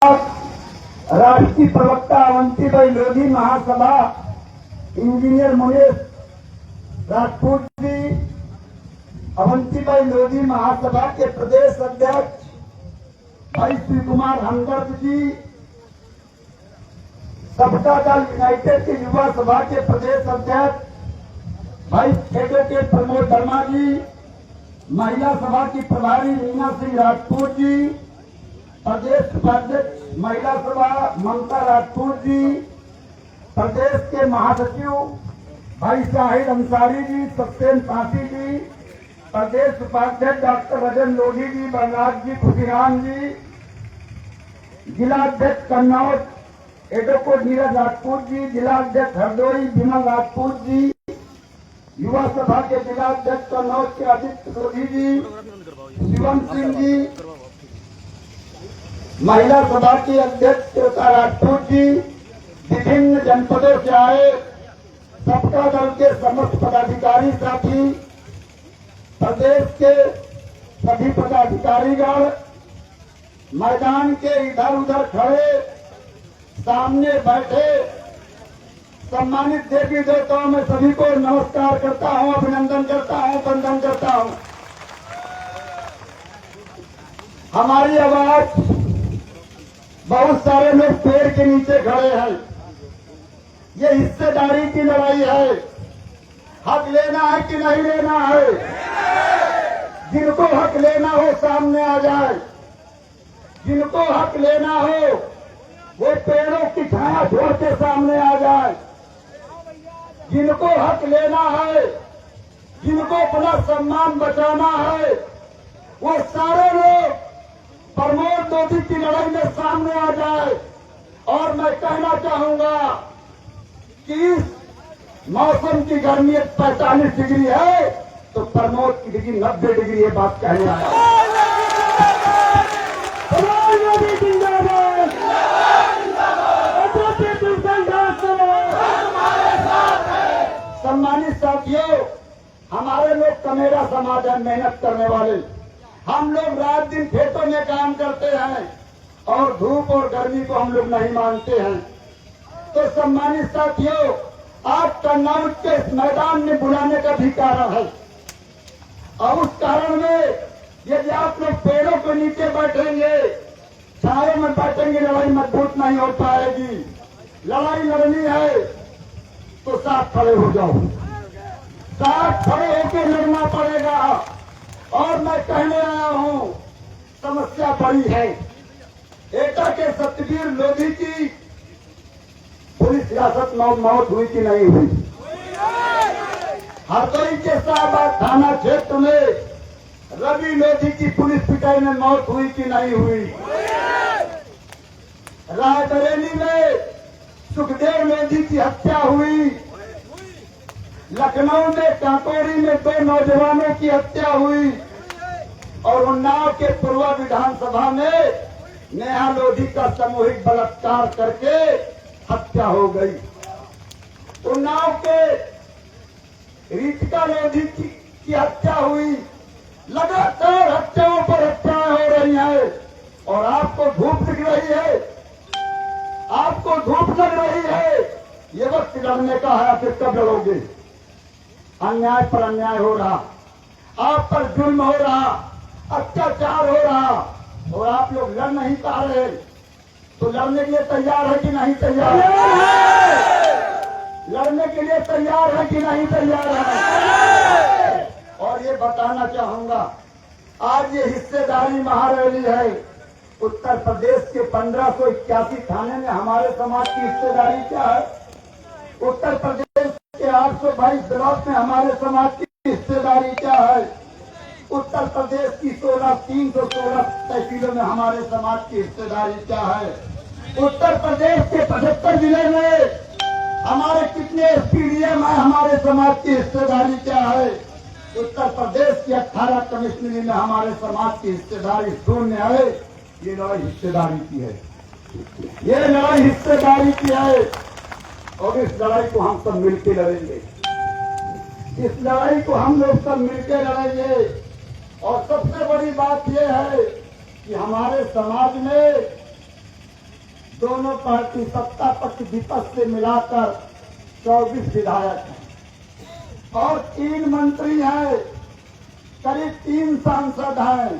राष्ट्रीय प्रवक्ता अवंतीबाई लोधी महासभा इंजीनियर मुनेश राजपूत जी, अवंतीबाई लोधी महासभा के प्रदेश अध्यक्ष भाई श्री कुमार हमदर्द जी, सबका दल यूनाइटेड के युवा सभा के प्रदेश अध्यक्ष भाई एडवोकेट प्रमोद वर्मा जी, महिला सभा की प्रभारी मीना सिंह राजपूत जी, प्रदेश उपाध्यक्ष महिला सभा ममता राजपूत जी, प्रदेश के महासचिव भाई शाहिद अंसारी जी, सत्येन पासी जी, प्रदेश उपाध्यक्ष डॉक्टर रजन लोधी जी, बलराज जी, खुशीराम जी, जिला अध्यक्ष कन्नौज एडवोकेट नीरज राजपूत जी, जिला अध्यक्ष हरदोई विमल राजपूत जी, युवा सभा के जिला अध्यक्ष कन्नौज के आदित्य लोधी जी, शिवम सिंह जी, महिला सभा की अध्यक्ष श्वेता राजपूत जी, विभिन्न जनपदों से आए सबका दल के समस्त पदाधिकारी साथी, प्रदेश के सभी पदाधिकारीगण, मैदान के इधर उधर खड़े, सामने बैठे सम्मानित देवी देवताओं में सभी को नमस्कार करता हूं, अभिनंदन करता हूं, वंदन करता हूं। हमारी आवाज बहुत सारे लोग पेड़ के नीचे खड़े हैं। ये हिस्सेदारी की लड़ाई है। हक लेना है कि नहीं लेना है? जिनको हक लेना हो सामने आ जाए। जिनको हक लेना हो वो पेड़ों की छाया छोड़ के सामने आ जाए। जिनको हक लेना है, जिनको अपना सम्मान बचाना है, वो सारे लोग प्रमोद लोधी की लड़ाई में सामने आ जाए। और मैं कहना चाहूंगा कि इस मौसम की गर्मी 45 डिग्री है तो प्रमोद की डिग्री 90 डिग्री, ये बात कहने आया। सम्मानित साथियों, हमारे लोग कमेरा समाज है, मेहनत करने वाले। हम लोग रात दिन खेतों में काम करते हैं और धूप और गर्मी को हम लोग नहीं मानते हैं। तो सम्मानित साथियों, आज कन्नौज के इस मैदान में बुलाने का भी कारण है। और उस कारण में यदि आप लोग पेड़ों के नीचे बैठेंगे, छाए में बैठेंगे, लड़ाई मजबूत नहीं हो पाएगी। लड़ाई लड़नी है तो साथ खड़े हो जाओ, साथ खड़े होकर लड़ना पड़ेगा। और मैं कहने आया हूं, समस्या बड़ी है। एटा के सत्यवीर लोधी की पुलिस हिरासत में मौत हुई कि नहीं हुई? हरदोई के शाहबाद थाना क्षेत्र में रवि लोधी की पुलिस पिटाई में मौत हुई कि नहीं हुई? रायबरेली में सुखदेव लोधी की हत्या हुई। लखनऊ में काकोरी में 2 नौजवानों की हत्या हुई। और उन्नाव के पूर्व विधानसभा में नेहा लोधी का सामूहिक बलात्कार करके हत्या हो गई। उन्नाव के रीतिका लोधी की हत्या हुई। लगातार हत्याओं पर हत्याएं हो रही हैं। और आपको धूप दिख रही है, आपको धूप लग रही है। ये वक्त लड़ने का है, फिर कब लड़ोगे? अन्याय पर अन्याय हो रहा, आप पर जुल्म हो रहा, अत्याचार हो रहा, और आप लोग लड़ नहीं पा रहे। तो लड़ने के लिए तैयार है कि नहीं तैयार है? लड़ने के लिए तैयार है कि नहीं तैयार है? और ये बताना चाहूंगा, आज ये हिस्सेदारी महारैली है। उत्तर प्रदेश के 1581 थाने में हमारे समाज की हिस्सेदारी क्या है? उत्तर प्रदेश के 822 ब्लॉक में हमारे समाज की हिस्सेदारी क्या है? उत्तर प्रदेश की 316 तहसीलों में हमारे समाज की हिस्सेदारी क्या है? उत्तर प्रदेश के 75 जिले में हमारे कितने एसपीडीएम है? हमारे समाज की हिस्सेदारी क्या है? उत्तर प्रदेश की 18 कमिश्नरी में हमारे समाज की हिस्सेदारी 0 है। ये लड़ाई हिस्सेदारी की है, ये लड़ाई हिस्सेदारी की है। और इस लड़ाई को हम सब मिलकर लड़ेंगे। इस लड़ाई को हम लोग सब मिलकर लड़ेंगे। और सबसे बड़ी बात यह है कि हमारे समाज में पार्टी सत्ता पक्ष विपक्ष से मिलाकर 24 विधायक हैं और 3 मंत्री हैं, करीब 3 सांसद हैं।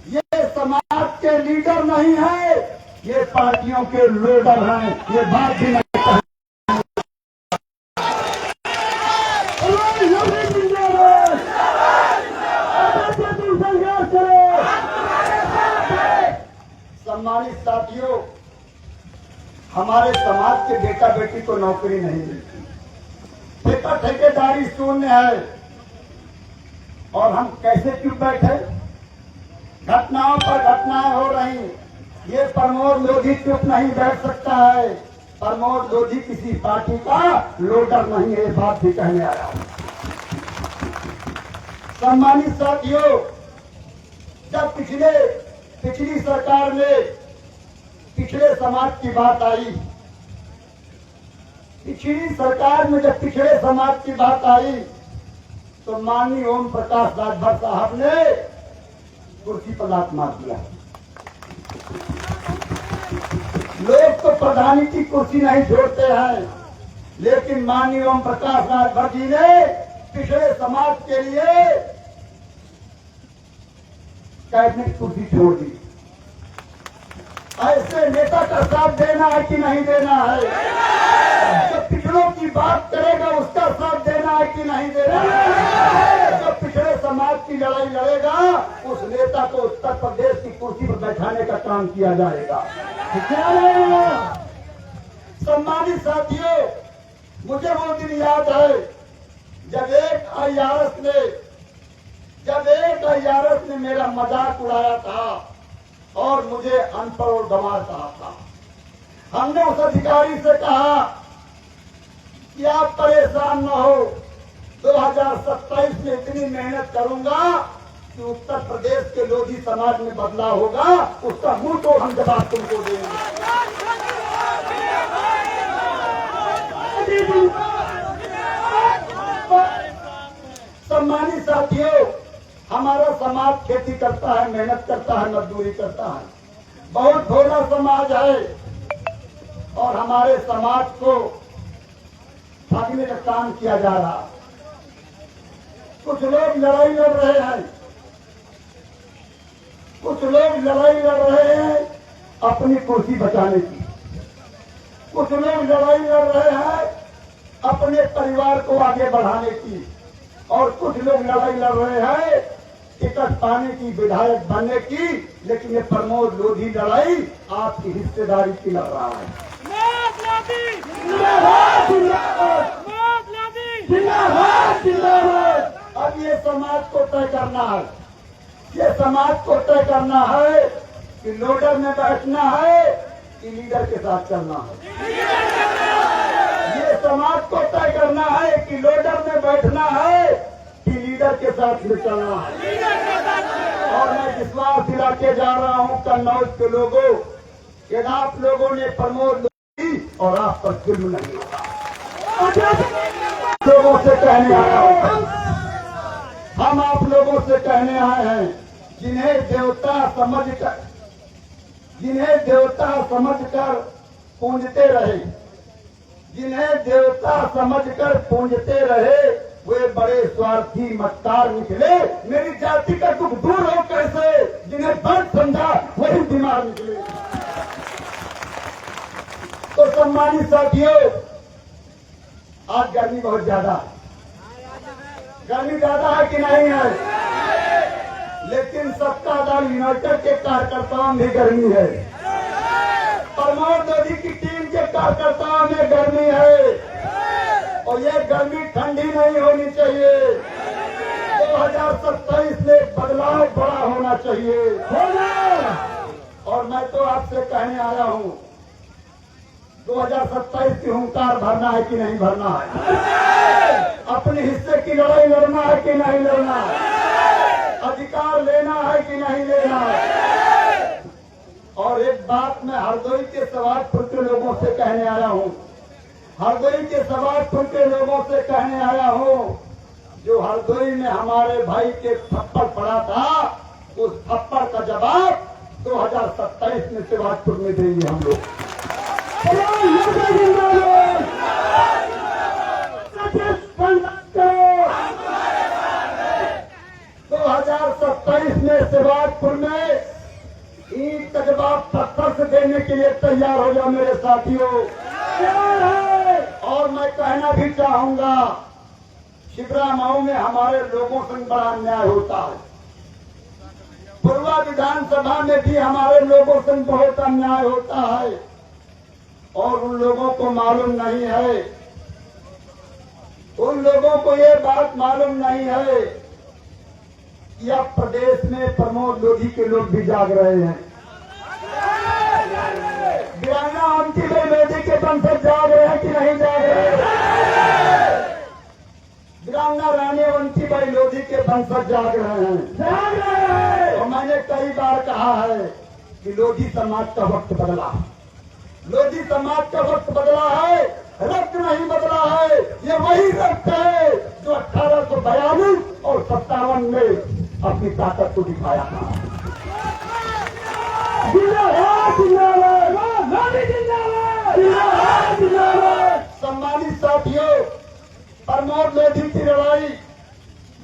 ये समाज के लीडर नहीं है, ये पार्टियों के लीडर हैं। ये बात भी नहीं सम्मानित साथियों, हमारे समाज के बेटा बेटी को नौकरी नहीं मिलती, ठेकेदारी शून्य है, और हम कैसे चुप बैठे? घटनाओं पर घटनाएं हो रही। ये प्रमोद लोधी चुप नहीं बैठ सकता है। प्रमोद लोधी किसी पार्टी का लोडर नहीं है, ये बात भी कहने आया हूं। सम्मानित साथियों, जब पिछली सरकार में पिछड़े समाज की बात आई, पिछली सरकार में जब पिछड़े समाज की बात आई तो माननीय ओम प्रकाश राजभर साहब ने कुर्सी पर लात मार दिया। लोग तो प्रधानी की कुर्सी नहीं छोड़ते हैं, लेकिन माननीय ओम प्रकाश राजभर जी ने पिछड़े समाज के लिए कैबिनेट कुर्सी छोड़ दी। ऐसे नेता का साथ देना है कि नहीं देना है? जो पिछड़ों की बात करेगा उसका साथ देना है कि नहीं देना है? जो पिछड़े समाज की लड़ाई लड़ेगा उस नेता को उत्तर प्रदेश की कुर्सी पर बैठाने का काम किया जाएगा। सम्मानित साथियों, मुझे वो दिन याद है जब एक आईआरएस ने मेरा मजाक उड़ाया था और मुझे अनपढ़ और गंवार कहा था। हमने उस अधिकारी से कहा कि आप परेशान न हो, 2027 में इतनी मेहनत करूंगा कि उत्तर प्रदेश के लोधी समाज में बदलाव होगा, उसका मुंह तो हम जवाब तुमको देंगे। सम्मानित साथियों, हमारा समाज खेती करता है, मेहनत करता है, मजदूरी करता है, बहुत भोला समाज है, और हमारे समाज को ठगने का काम किया जा रहा। कुछ लोग लड़ाई लड़ रहे हैं, अपनी कुर्सी बचाने की, कुछ लोग लड़ाई लड़ रहे हैं अपने परिवार को आगे बढ़ाने की, और कुछ लोग लड़ाई लड़ रहे हैं टिकट पाने की, विधायक बनने की। लेकिन ये प्रमोद लोधी लड़ाई आपकी हिस्सेदारी की लड़ रहा है। अब ये समाज को तय करना है, ये समाज को तय करना है कि लोडर में बैठना है कि लीडर के साथ चलना है। ये समाज को तय करना है कि लोडर में बैठना है कि लीडर के साथ में चलना है। और मैं विश्वास दिला के जा रहा हूं कन्नौज के लोगों कि आप लोगों ने प्रमोद लोधी और आप पर जुल्म नहीं होगा। लोगों से कहने आया हूं, हम आप लोगों से कहने आए हैं, जिन्हें देवता समझकर पूजते रहे, जिन्हें देवता समझकर पूजते रहे, वे बड़े स्वार्थी मक्कार निकले। मेरी जाति का दुख दूर हो कैसे, जिन्हें बंद समझा वही बीमार निकले। तो सम्मानित साथियों, आज गर्मी बहुत ज्यादा है, गर्मी ज्यादा है कि नहीं है? लेकिन सत्ता दल यूनाइटेड के कार्यकर्ताओं में गर्मी है, प्रमोद लोधी की टीम के कार्यकर्ताओं में गर्मी है, और ये गर्मी ठंडी नहीं होनी चाहिए। 2027 में बदलाव बड़ा होना चाहिए। और मैं तो आपसे कहने आया हूं, 2027 की हुंकार भरना है कि नहीं भरना है? अपने हिस्से की लड़ाई लड़ना है कि नहीं लड़ना है? अधिकार लेना है कि नहीं लेना है? और एक बात मैं हरदोई के सवाजपुर के लोगों से कहने आया हूं, हरदोई के सवाजपुर के लोगों से कहने आया हूं, जो हरदोई में हमारे भाई के थप्पड़ पड़ा था, उस थप्पड़ का जवाब 2027 में सवाजपुर में देंगे हम लोग। जिंदाबाद। 2027 में शिवाजपुर में ईंट तजबा पत्थर से देने के लिए तैयार हो जाओ मेरे साथियों। और मैं कहना भी चाहूंगा, शिवरामाऊ में हमारे लोगों से बड़ा अन्याय होता है। पूर्वा विधानसभा में भी हमारे लोगों से बहुत अन्याय होता है और उन लोगों को मालूम नहीं है, उन लोगों को ये बात मालूम नहीं है कि अब प्रदेश में प्रमोद लोधी के लोग भी जाग रहे हैं। वीरांगना अवंतीबाई लोधी के वंशज जाग रहे हैं कि नहीं जाग रहे? वीरांगना रानी अवंतीबाई लोधी के वंशज जाग रहे हैं। और मैंने कई बार कहा है कि लोधी समाज का वक्त बदला, लोधी समाज का वक्त बदला है, रक्त नहीं बदला है। ये वही रक्त है जो 1842 और 57 में अपनी ताकत को दिखाया था। सम्मानित साथियों, प्रमोद लोधी की लड़ाई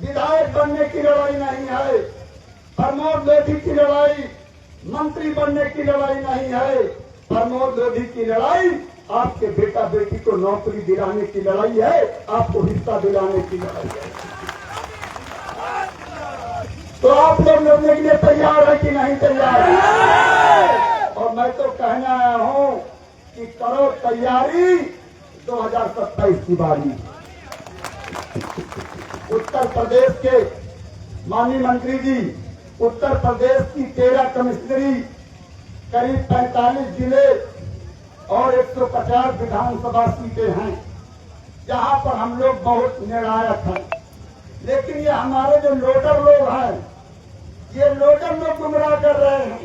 विधायक बनने की लड़ाई नहीं है, प्रमोद लोधी की लड़ाई मंत्री बनने की लड़ाई नहीं है। प्रमोद लोधी की लड़ाई आपके बेटा बेटी को नौकरी दिलाने की लड़ाई है, आपको हिस्सा दिलाने की लड़ाई है। तो आप लोग लड़ने के लिए तैयार है कि नहीं तैयार है? और मैं तो कहने आया हूं कि करो तैयारी, 2027 की बारी। उत्तर प्रदेश के माननीय मंत्री जी, उत्तर प्रदेश की 13 कमिश्नरी, करीब 45 जिले और 150 विधानसभा सीटें हैं, जहां पर हम लोग बहुत निर्णायक हैं। लेकिन ये हमारे जो लोडर लोग हैं, ये लोडर लोग गुमराह कर रहे हैं।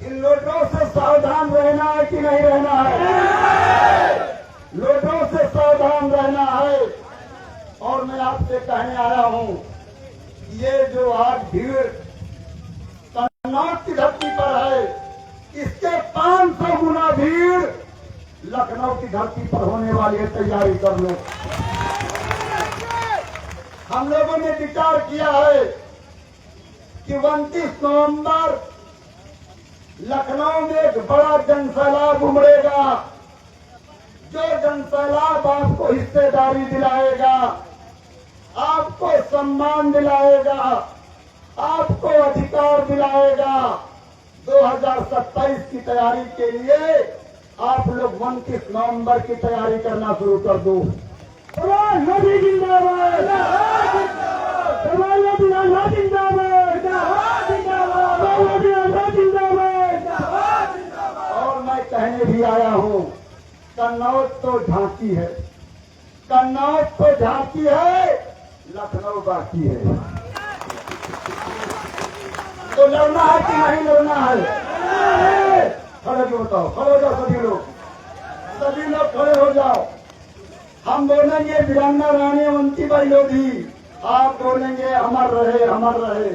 इन लोडरों से सावधान रहना है कि नहीं रहना है? लोडरों से सावधान रहना है। और मैं आपसे कहने आया हूं, ये जो आज भीड़ कन्नौज की धरती पर है, इसके 500 गुना भीड़ लखनऊ की धरती पर होने वाली है। तैयारी कर लो। हम लोगों ने विचार किया है कि 29 नवंबर लखनऊ में एक बड़ा जनसैलाब उमड़ेगा, जो जनसैलाब आपको हिस्सेदारी दिलाएगा, आपको सम्मान दिलाएगा, आपको अधिकार दिलाएगा। 2027 की तैयारी के लिए आप लोग 29 नवंबर की तैयारी करना शुरू कर दो। मोदी जिंदाबाद, और मैं कहने भी आया हूं, कन्नौज तो झांकी है, कन्नौज तो झांकी है, लखनऊ बाकी है। तो लड़ना है कि नहीं लड़ना है? खड़े क्यों बताओ, खड़े हो जाओ सभी लोग, सभी लोग खड़े हो जाओ। हम बोलेंगे वीरांगना रानी अवंतीबाई लोधी, आप बोलेंगे अमर रहे, अमर रहे।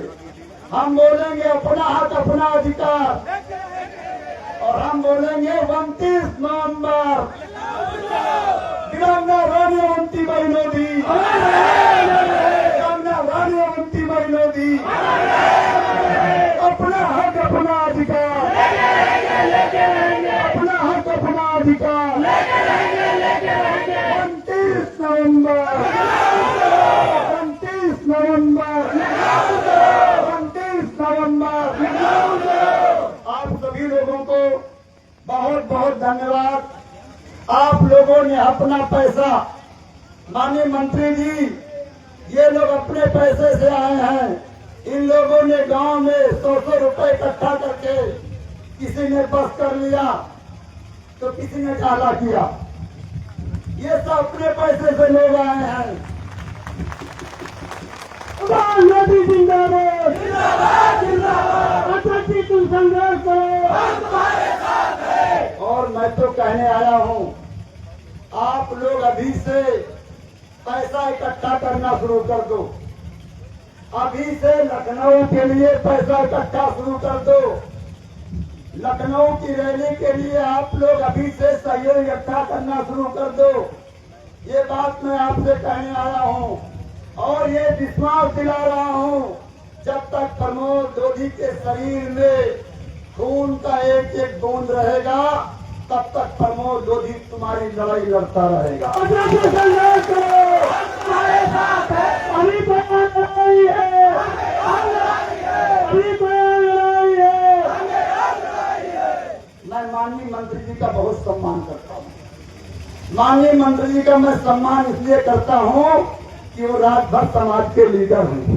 हम बोलेंगे अपना हक, अपना अधिकार, और हम बोलेंगे 29 नवंबर वीरांगना रानी अवंतीबाई लोधी, वीरांगना रानी अवंतीबाई लोधी, अपना हक, अपना अधिकार, अपना हक, अपना अधिकार। 29 नवंबर, 29 नवंबर, 29 नवंबर। आप सभी लोगों को बहुत बहुत धन्यवाद। आप लोगों ने अपना पैसा, माननीय मंत्री जी, ये लोग अपने पैसे से आए हैं। इन लोगों ने गांव में 100-100 रुपए इकट्ठा करके, किसी ने बस कर लिया तो किसी ने काला किया। ये सब अपने पैसे से लोग आए हैं। मोदी जिंदाबाद, जिंदाबाद, जिंदाबाद। तुम संघर्ष करो, हम तुम्हारे साथ हैं। और मैं तो कहने आया हूं, आप लोग अभी से पैसा इकट्ठा करना शुरू कर दो। अभी से लखनऊ के लिए पैसा इकट्ठा शुरू कर दो। लखनऊ की रैली के लिए आप लोग अभी से सहयोग इकट्ठा करना शुरू कर दो। ये बात मैं आपसे कहने आया हूँ और ये विश्वास दिला रहा हूँ, जब तक प्रमोद लोधी के शरीर में खून का एक एक बूंद रहेगा तब तक प्रमोद लोधी तुम्हारी लड़ाई लड़ता रहेगा। मैं माननीय मंत्री जी का बहुत सम्मान करता हूँ। माननीय मंत्री जी का मैं सम्मान इसलिए करता हूँ कि वो रात भर समाज के लीडर हैं।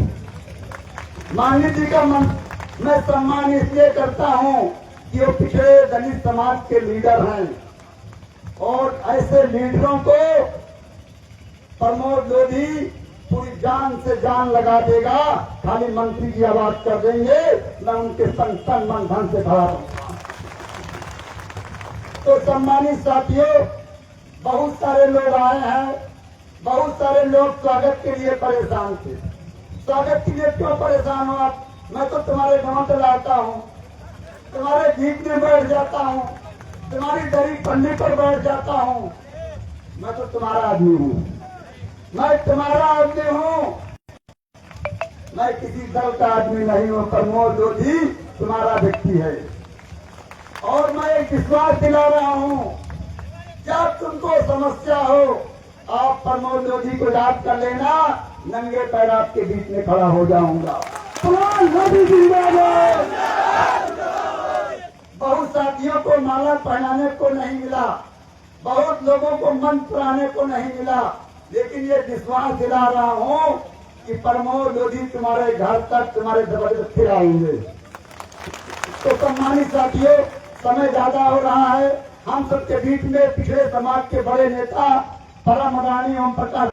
माननीय जी का मैं सम्मान इसलिए करता हूँ कि वो पिछड़े दलित समाज के लीडर हैं और ऐसे लीडरों को प्रमोद लोधी पूरी जान से जान लगा देगा। खाली मंत्री जी आवाज कर देंगे, मैं उनके संग तन मन धन से खड़ा रहूंगा। तो सम्मानित साथियों, बहुत सारे लोग आए हैं, बहुत सारे लोग स्वागत के लिए परेशान थे। स्वागत के लिए क्यों परेशान हो आप? मैं तो तुम्हारे गांव से लाता हूँ, तुम्हारे जीप में बैठ जाता हूँ, तुम्हारी दरी पन्नी पर बैठ जाता हूँ। मैं तो तुम्हारा आदमी हूँ, मैं तुम्हारा आदमी हूँ, मैं किसी दल का आदमी नहीं हूँ। प्रमोद लोधी तुम्हारा व्यक्ति है और मैं एक विश्वास दिला रहा हूँ, जब तुमको समस्या हो आप प्रमोद लोधी को याद कर लेना, नंगे पैर आपके बीच में खड़ा हो जाऊंगा। बहुत साथियों को माला पहनाने को नहीं मिला, बहुत लोगों को मंत्र पढ़ाने को नहीं मिला, लेकिन ये विश्वास दिला रहा हूँ कि प्रमोद लोधी तुम्हारे घर तक तुम्हारे दरवाजे फिर आएंगे। तो सम्मानित साथियों, समय ज्यादा हो रहा है। हम सबके बीच में पिछड़े समाज के बड़े नेता परम अदानी ओम प्रकाश